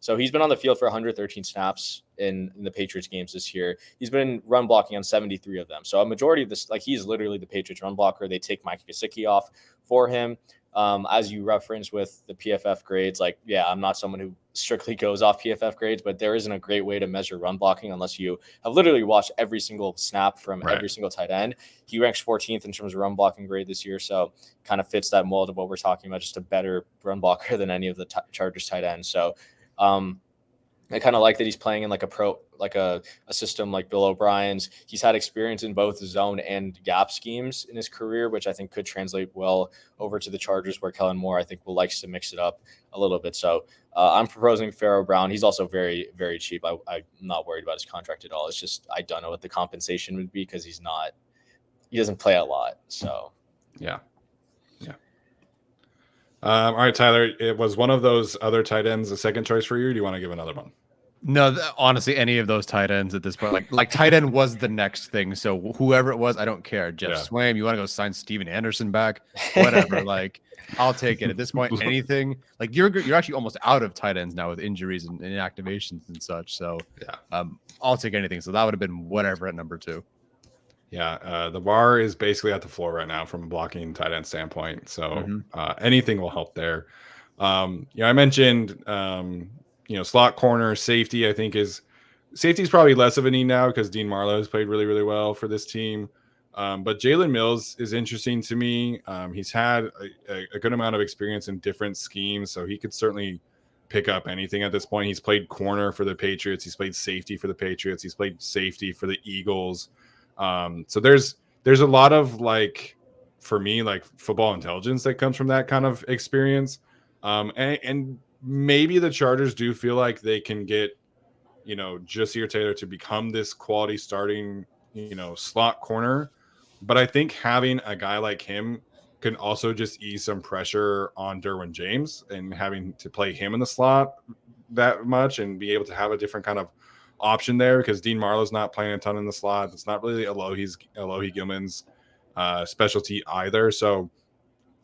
So he's been on the field for 113 snaps in the Patriots games this year. He's been run blocking on 73 of them. So a majority of this, like he's literally the Patriots run blocker. They take Mike Gesicki off for him. As you referenced with the PFF grades, I'm not someone who strictly goes off PFF grades, but there isn't a great way to measure run blocking unless you have literally watched every single snap from every single tight end. He ranks 14th in terms of run blocking grade this year. So kind of fits that mold of what we're talking about, just a better run blocker than any of the Chargers tight ends. So, I kind of like that he's playing in a system like Bill O'Brien's. He's had experience in both zone and gap schemes in his career, which I think could translate well over to the Chargers, where Kellen Moore, I think, will likes to mix it up a little bit. So I'm proposing Pharaoh Brown. He's also very, very cheap. I'm not worried about his contract at all. It's just I don't know what the compensation would be because he doesn't play a lot. So yeah. All right, Tyler, it was one of those other tight ends a second choice for you, or do you want to give another one? No, honestly, any of those tight ends at this point, like tight end was the next thing. So whoever it was, I don't care. Jeff Swaim, you want to go sign Steven Anderson back, whatever. I'll take it at this point. Anything you're actually almost out of tight ends now with injuries and inactivations and such. So I'll take anything. So that would have been whatever at number 2. Yeah, the bar is basically at the floor right now from a blocking tight end standpoint. So anything will help there. I mentioned, slot corner safety. I think safety is probably less of a need now because Dean Marlowe has played really, really well for this team. But Jalen Mills is interesting to me. He's had a good amount of experience in different schemes, so he could certainly pick up anything at this point. He's played corner for the Patriots. He's played safety for the Patriots. He's played safety for the Eagles. So there's a lot of for me, football intelligence that comes from that kind of experience. And maybe the Chargers do feel like they can get, Ja'Sir Taylor to become this quality starting, slot corner. But I think having a guy like him can also just ease some pressure on Derwin James and having to play him in the slot that much and be able to have a different kind of option there because Dean Marlowe's not playing a ton in the slot. It's not really Alohi Gilman's specialty either. So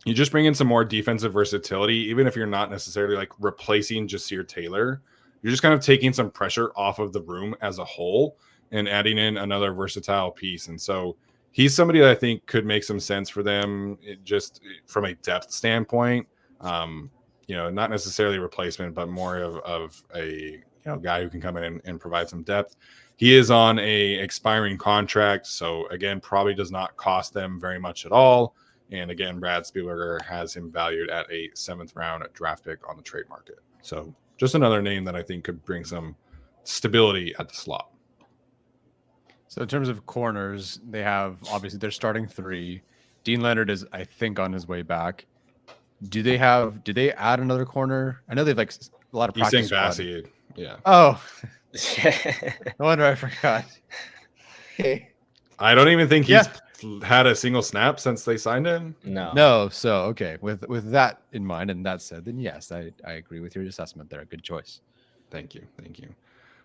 you just bring in some more defensive versatility, even if you're not necessarily like replacing Jasir Taylor. You're just kind of taking some pressure off of the room as a whole and adding in another versatile piece. And so he's somebody that I think could make some sense for them, just from a depth standpoint. Not necessarily replacement, but more of a guy who can come in and provide some depth. He is on a expiring contract, so again, probably does not cost them very much at all. And again, Brad Spielberger has him valued at a 7th round draft pick on the trade market. So just another name that I think could bring some stability at the slot. So in terms of corners, they have obviously they're starting 3. Dean Leonard is, I think, on his way back. Did they add another corner? I know they've like a lot of practice squad. Vassie, yeah. Oh, no wonder I forgot. I don't even think he's had a single snap since they signed him. No. So okay, with that in mind and that said, then yes, I agree with your assessment there. Good choice. Thank you.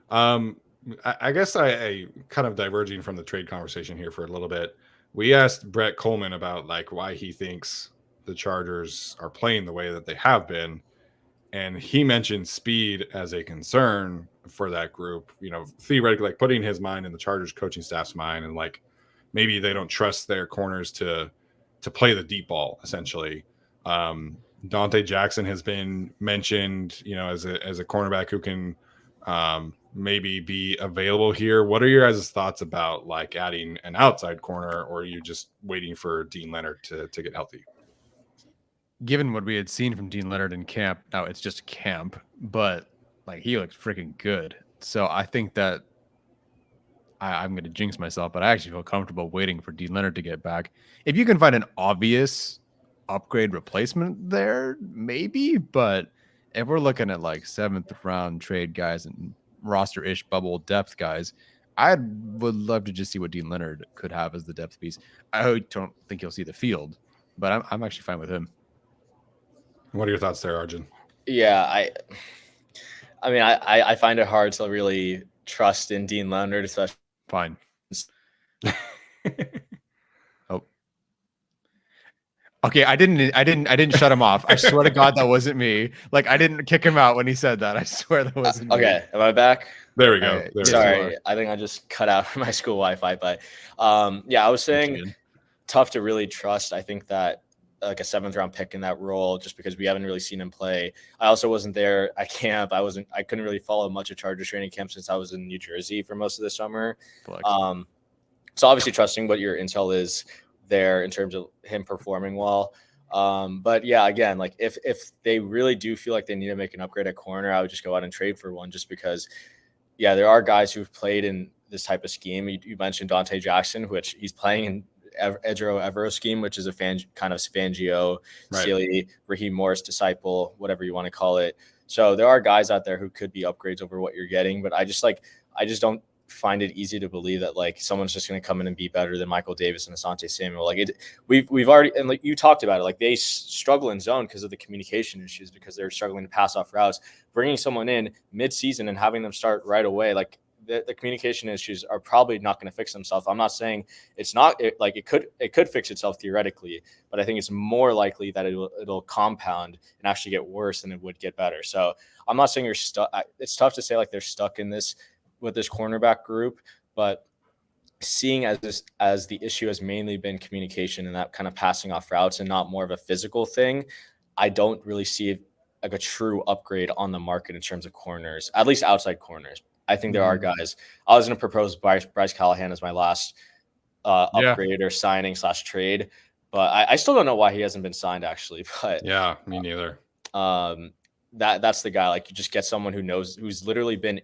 I guess I kind of diverging from the trade conversation here for a little bit. We asked Brett Coleman about like why he thinks the Chargers are playing the way that they have been, and he mentioned speed as a concern for that group. Theoretically, like putting his mind in the Chargers coaching staff's mind, and like maybe they don't trust their corners to play the deep ball. Essentially, Dante Jackson has been mentioned, as a cornerback who can maybe be available here. What are your guys' thoughts about like adding an outside corner, or are you just waiting for Dean Leonard to get healthy? Given what we had seen from Dean Leonard in camp, now it's just camp, but like he looked freaking good. So I think that I'm going to jinx myself, but I actually feel comfortable waiting for Dean Leonard to get back. If you can find an obvious upgrade replacement there, maybe. But if we're looking at like 7th round trade guys and roster-ish bubble depth guys, I would love to just see what Dean Leonard could have as the depth piece. I don't think he'll see the field, but I'm actually fine with him. What are your thoughts there, Arjun? Yeah, I find it hard to really trust in Dean Leonard, especially. Fine. Oh. Okay, I didn't shut him off. I swear to God that wasn't me. Like I didn't kick him out when he said that. I swear that wasn't me. Okay, am I back? There we go. Sorry, I think I just cut out from my school Wi-Fi, but I was saying tough to really trust. I think that like a 7th round pick in that role, just because we haven't really seen him play. I also wasn't there at camp. I couldn't really follow much of Chargers training camp since I was in New Jersey for most of the summer. So obviously trusting what your intel is there in terms of him performing well. But yeah, again, like if they really do feel like they need to make an upgrade at corner, I would just go out and trade for one, just because, there are guys who've played in this type of scheme. You mentioned Dante Jackson, which he's playing in Edro Evero scheme, which is a kind of Fangio, Sealy, Raheem Morris disciple, whatever you want to call it. So there are guys out there who could be upgrades over what you're getting, but I just don't find it easy to believe that like someone's just going to come in and be better than Michael Davis and Asante Samuel. Like we've already, and like you talked about it, like they struggle in zone because of the communication issues, because they're struggling to pass off routes. Bringing someone in mid-season and having them start right away, like the communication issues are probably not going to fix themselves. I'm not saying it's not it could fix itself theoretically, but I think it's more likely that it'll compound and actually get worse than it would get better. So I'm not saying you're stuck. It's tough to say like they're stuck in this with this cornerback group, but seeing as the issue has mainly been communication and that kind of passing off routes and not more of a physical thing, I don't really see like a true upgrade on the market in terms of corners, at least outside corners. I think there are guys. I was going to propose Bryce Callahan as my last upgrade or signing / trade, but I still don't know why he hasn't been signed actually. But yeah, me neither. That's the guy. Like you just get someone who's literally been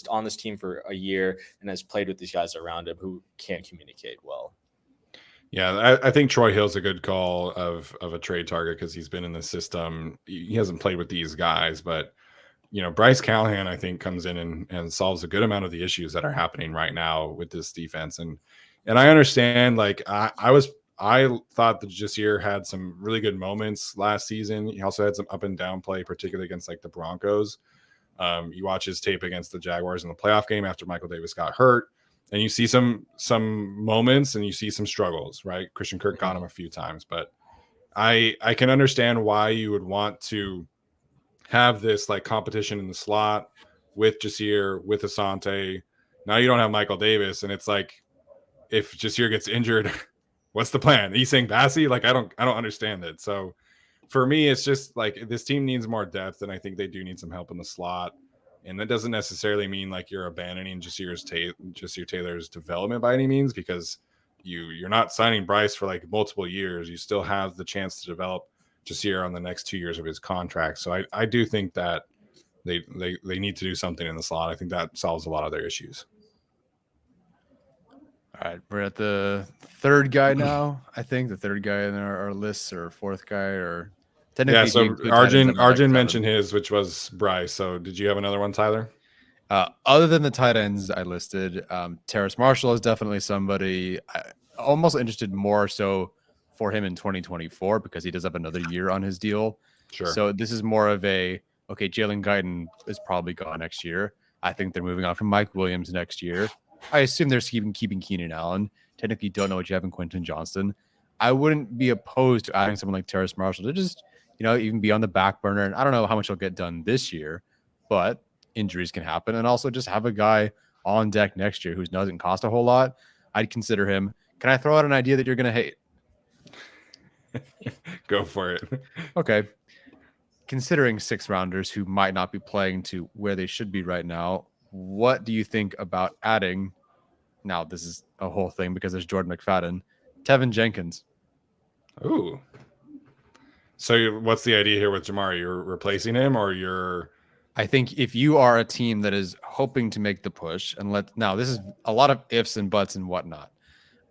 on this team for a year and has played with these guys around him who can't communicate well. Yeah, I think Troy Hill's a good call of a trade target because he's been in the system. He hasn't played with these guys, but Bryce Callahan, I think, comes in and solves a good amount of the issues that are happening right now with this defense. And I understand, like, I thought that Jasir had some really good moments last season. He also had some up and down play, particularly against like the Broncos. You watch his tape against the Jaguars in the playoff game after Michael Davis got hurt. And you see some moments and you see some struggles, right? Christian Kirk got him a few times, but I can understand why you would want to have this like competition in the slot with Jasir, with Asante. Now you don't have Michael Davis, and it's like if Jasir gets injured, what's the plan? He's saying Bassey? Like I don't understand it. So for me, it's just like this team needs more depth, and I think they do need some help in the slot. And that doesn't necessarily mean like you're abandoning Jasir Taylor's development by any means, because you're not signing Bryce for like multiple years. You still have the chance to develop Jasir on the next 2 years of his contract. So I do think that they need to do something in the slot. I think that solves a lot of their issues. All right, we're at the third guy now. I think the third guy in our list, or fourth guy, or technically. Yeah, so Arjun mentioned his, which was Bryce. So did you have another one, Tyler? Other than the tight ends I listed, Terrace Marshall is definitely somebody almost interested more so for him in 2024 because he does have another year on his deal. Sure. So this is more of a, okay, Jalen Guyton is probably gone next year. I think they're moving on from Mike Williams next year. I assume they're keeping Keenan Allen. Technically don't know what you have in Quentin Johnston. I wouldn't be opposed to adding someone like Terrace Marshall to just, even be on the back burner. And I don't know how much he'll get done this year, but injuries can happen. And also just have a guy on deck next year who doesn't cost a whole lot. I'd consider him. Can I throw out an idea that you're going to hate? Go for it. Okay. Considering 6-rounders who might not be playing to where they should be right now, what do you think about adding? Now, this is a whole thing because there's Jordan McFadden, Tevin Jenkins. Ooh. So what's the idea here with Jamari? You're replacing him, or you're... I think if you are a team that is hoping to make the push, and now this is a lot of ifs and buts and whatnot,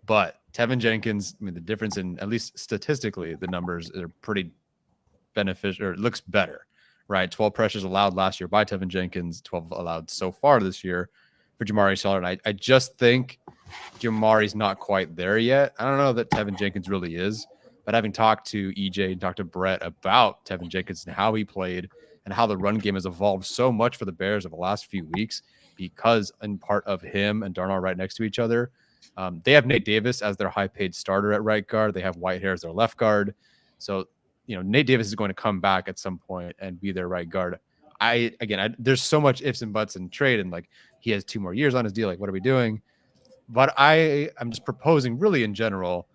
but Tevin Jenkins, I mean, the difference in, at least statistically, the numbers are pretty beneficial, or it looks better, right? 12 pressures allowed last year by Tevin Jenkins, 12 allowed so far this year for Jamari Salyer. And I just think Jamari's not quite there yet. I don't know that Tevin Jenkins really is, but having talked to EJ and talked to Brett about Tevin Jenkins and how he played and how the run game has evolved so much for the Bears over the last few weeks because in part of him and Darnell right next to each other. They have Nate Davis as their high-paid starter at right guard. They have Whitehair as their left guard. So, Nate Davis is going to come back at some point and be their right guard. There's so much ifs and buts in trade, and like he has 2 more years on his deal. Like, what are we doing? But I'm just proposing, really in general,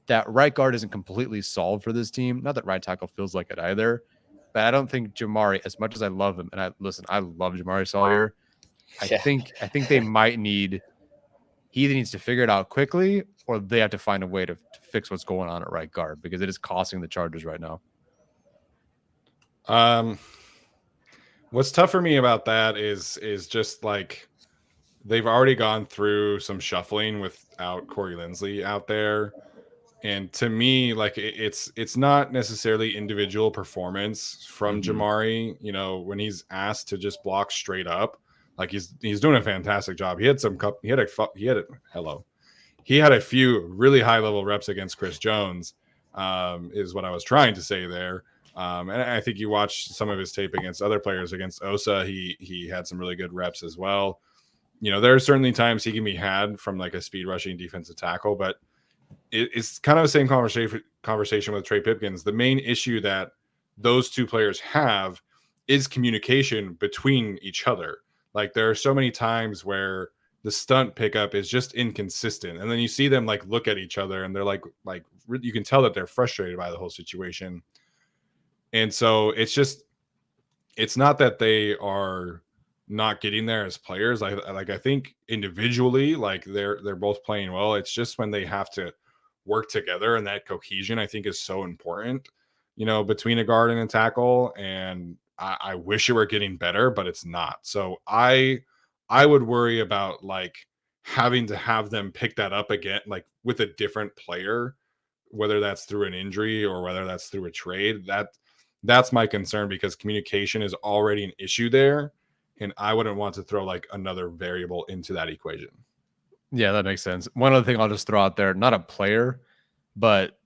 that right guard isn't completely solved for this team. Not that right tackle feels like it either, but I don't think Jamari, as much as I love him, and I love Jamari Salyer. I think they might need. He either needs to figure it out quickly, or they have to find a way to fix what's going on at right guard because it is costing the Chargers right now. What's tough for me about that is just like they've already gone through some shuffling without Corey Linsley out there. And to me, like it's not necessarily individual performance from Jamari, when he's asked to just block straight up. Like he's doing a fantastic job. He had a few really high level reps against Chris Jones, is what I was trying to say there. And I think you watch some of his tape against other players. Against Osa, he had some really good reps as well. There are certainly times he can be had from like a speed rushing defensive tackle, but it's kind of the same conversation with Trey Pipkins. The main issue that those two players have is communication between each other. Like there are so many times where the stunt pickup is just inconsistent. And then you see them like look at each other and they're like you can tell that they're frustrated by the whole situation. And so it's not that they are not getting there as players. I think individually, like they're both playing well. It's just when they have to work together, and that cohesion I think is so important, between a guard and a tackle. And I wish it were getting better, but it's not. So I would worry about like having to have them pick that up again, like with a different player, whether that's through an injury or whether that's through a trade. That's my concern, because communication is already an issue there. And I wouldn't want to throw like another variable into that equation. Yeah, that makes sense. One other thing I'll just throw out there, not a player, but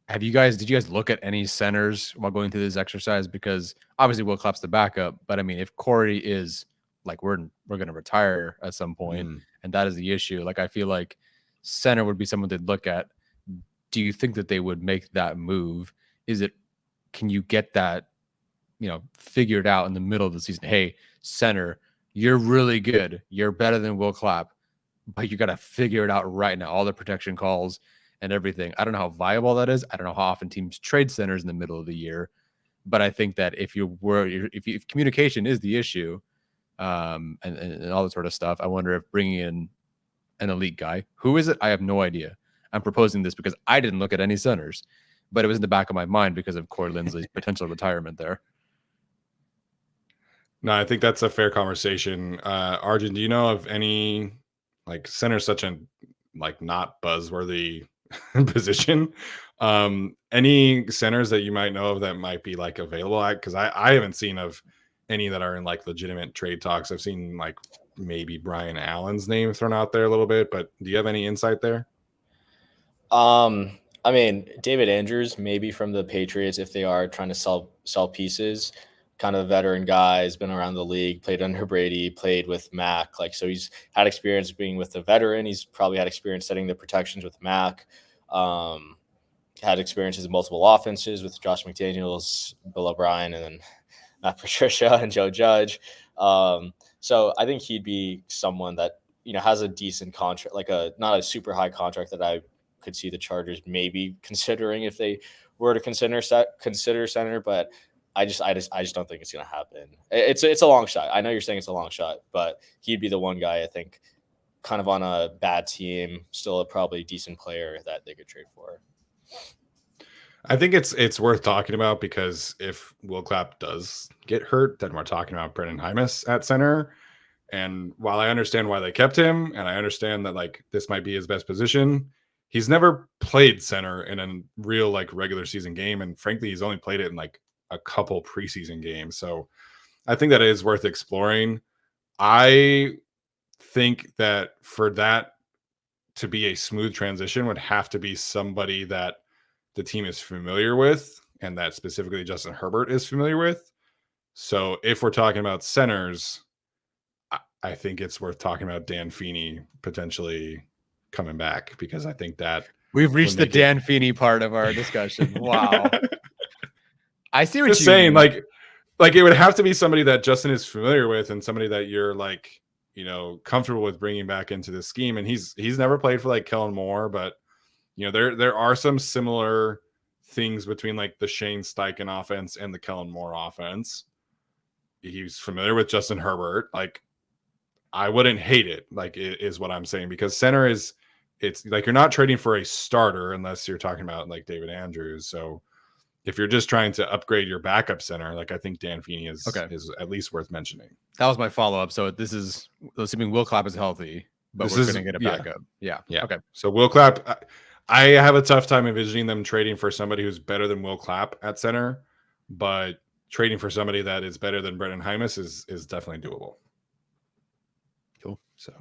did you guys look at any centers while going through this exercise? Because obviously Will Clapp's the backup, but I mean, if Corey is like we're going to retire at some point, and that is the issue. Like I feel like center would be someone they'd look at. Do you think that they would make that move? Can you get that, figured out in the middle of the season? Hey, center, you're really good. You're better than Will Clapp, but you got to figure it out right now. All the protection calls and everything. I don't know how viable that is. I don't know how often teams trade centers in the middle of the year, but I think that if communication is the issue, and all that sort of stuff, I wonder if bringing in an elite guy, who is it? I have no idea. I'm proposing this because I didn't look at any centers, but it was in the back of my mind because of Corey Linsley's potential retirement there. No, I think that's a fair conversation. Arjun, do you know of any like center such a like not buzzworthy position? Any centers that you might know of that might be like available? Because I haven't seen of any that are in like legitimate trade talks. I've seen like maybe Brian Allen's name thrown out there a little bit, but do you have any insight there? I mean, David Andrews, maybe from the Patriots, if they are trying to sell pieces, kind of a veteran guy, has been around the league, played under Brady, played with Mac. Like, so he's had experience being with a veteran. He's probably had experience setting the protections with Mac. Had experiences in multiple offenses with Josh McDaniels, Bill O'Brien, and then Matt Patricia and Joe Judge. So I think he'd be someone that, has a decent contract, like not a super high contract that I could see the Chargers maybe considering if they were to consider center, but I just don't think it's going to happen. It's a long shot. I know you're saying it's a long shot, but he'd be the one guy I think kind of on a bad team, still a probably decent player that they could trade for. I think it's worth talking about because if Will Clapp does get hurt, then we're talking about Brendan Hymas at center. And while I understand why they kept him, and I understand that like this might be his best position, he's never played center in a real like regular season game. And frankly, he's only played it in like a couple preseason games. So I think that is worth exploring. I think that for that to be a smooth transition would have to be somebody that the team is familiar with and that specifically Justin Herbert is familiar with. So if we're talking about centers, I think it's worth talking about Dan Feeney potentially coming back because I think that we've reached the Dan Feeney part of our discussion. Wow. I see what you're saying. Like it would have to be somebody that Justin is familiar with and somebody that you're like, comfortable with bringing back into the scheme. And he's never played for like Kellen Moore, but there are some similar things between like the Shane Steichen offense and the Kellen Moore offense. He's familiar with Justin Herbert. Like, I wouldn't hate it, like it is what I'm saying, because center it's like you're not trading for a starter unless you're talking about like David Andrews. So if you're just trying to upgrade your backup center, like I think Dan Feeney is at least worth mentioning. That was my follow-up. So this is assuming Will Clapp is healthy, but we're going to get a backup. Yeah. Okay. So Will Clapp, I have a tough time envisioning them trading for somebody who's better than Will Clapp at center, but trading for somebody that is better than Brendan Hymas is definitely doable. Cool. So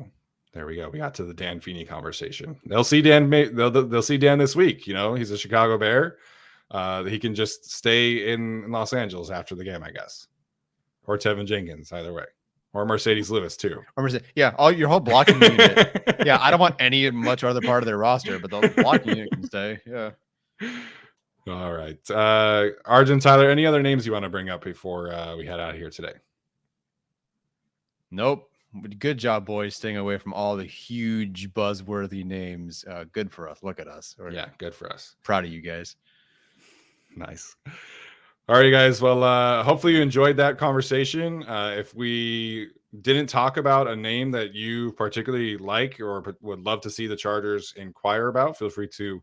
there we go. We got to the Dan Feeney conversation. They'll see Dan. They'll see Dan this week. He's a Chicago Bear. He can just stay in Los Angeles after the game, I guess, or Tevin Jenkins, either way, or Mercedes Lewis too. Yeah, your whole blocking unit. Yeah, I don't want any much other part of their roster, but the blocking unit can stay. Yeah. All right, Arjun, Tyler, any other names you want to bring up before we head out of here today? Nope. Good job, boys, staying away from all the huge buzzworthy names. Good for us. Look at us. Yeah, good for us. Proud of you guys. Nice. All right, guys. Well, hopefully you enjoyed that conversation. If we didn't talk about a name that you particularly like or would love to see the Chargers inquire about, feel free to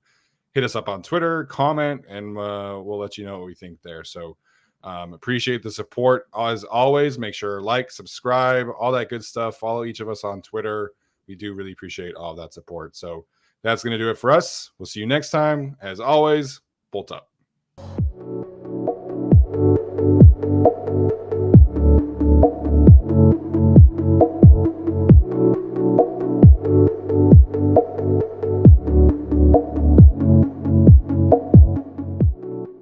hit us up on Twitter, comment, and we'll let you know what we think there. So appreciate the support. As always, make sure like, subscribe, all that good stuff. Follow each of us on Twitter. We do really appreciate all of that support. So that's going to do it for us. We'll see you next time. As always, bolt up.